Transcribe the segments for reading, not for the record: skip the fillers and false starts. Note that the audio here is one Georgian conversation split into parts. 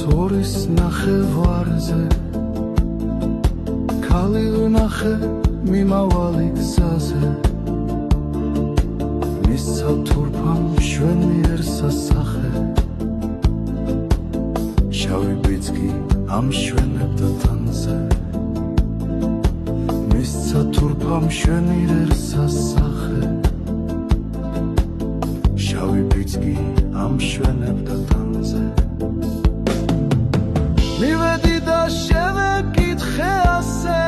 თორის ნახევარზე ქალი ვნახე მიმავალი გზაზე მისცა თურფამ მშვენიერ სასახე შავი ბიძგი ამშვენებდა თანზე მისცა თურფამ მშვენიერ სასახე შავი ბიძგი ამშვენებდა თანზე მივედი და შევეკითხე ასე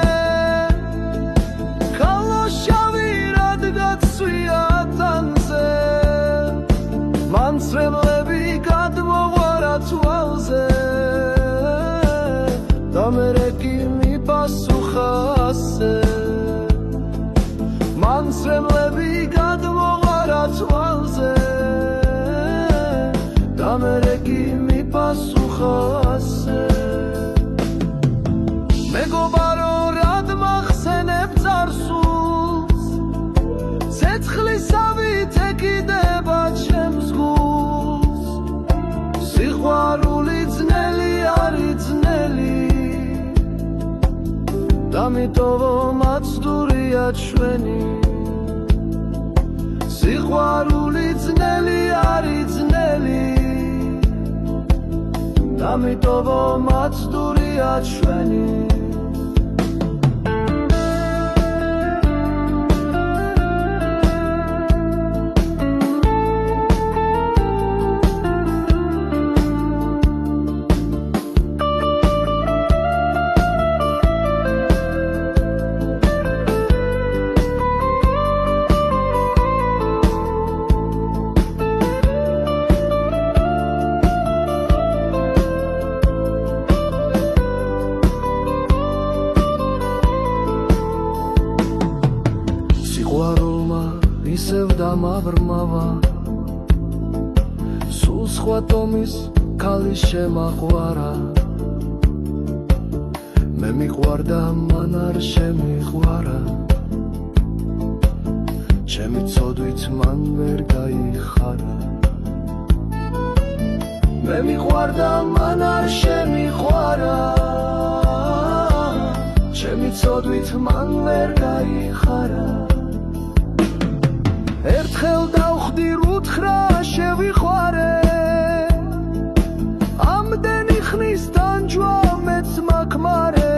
ხალო შავი რადგაცვია თანზე მანცრებლები გადმოღვარა თვალზე და მერე კი მიპასუხა ასე მანცრებლები გადმოღვარა თვალზე და მერე კი მიპასუხა ასე მეგობარო რად მახსენებ წარსულს ცეცხლისავით ეკიდება ჩემს გულს სიყვარული ძნელი არის ძნელი დამიტოვო მაცდურია ჩვენი სიყვარული ძნელი არის ძნელი დამიტოვო მაცდურია ჩვენი ისევ დამაბრმავა სულ სხვა ტომის ქალი შემაყვარა მე მიყვარდა მან არ შემიყვარა ჩემი ცოდვით მან ვერ გაიხარა მე მიყვარდა მან არ შემიყვარა ჩემი ცოდვით მან ვერ გაიხარა ერთხელ დავხდი რუთხრა შევიხوارე ამდენი ხნის დანჯვა მეც მაქმარე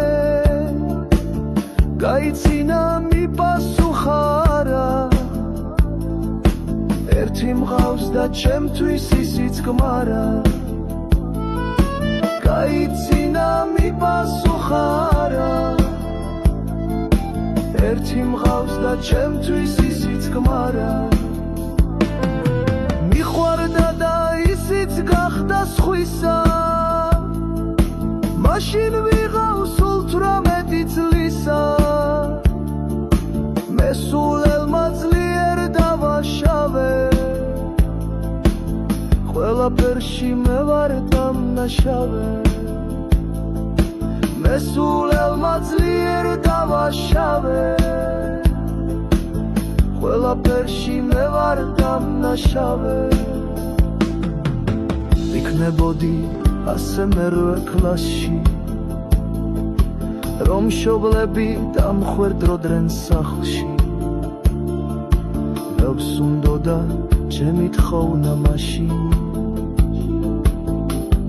გაიცინა მიპასუხარა ერთი მღავს და ჩემთვის ისიც გმარა გაიცინა მიპასუხარა ერთი მღავს და ჩემთვის ისიც გმარა მიყვარდა და ისიც გახდა სხვისა მაშინ ვიღავ სულ 18 წლისა მე სულელმა ძლიერ დავაშავე ყველაფერში მე ვარ დამნაშავე მე სულელმა ძლიერ დავაშავე ყველაფერში მე ვარ დამნაშავე ვიქნებოდი ასე მერვე კლასში რომ მშობლები დამხვერდროდნენ სახლში ბევრს უნდოდა ჩემი თხოვნა მაშინ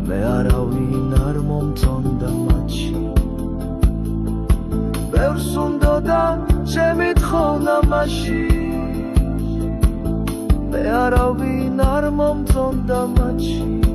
მე არავინ არ მომწონდა მათში ბევრს უნდოდა ჩემი თხოვნა მაშინ მე არავინ არ მომწონდა მათში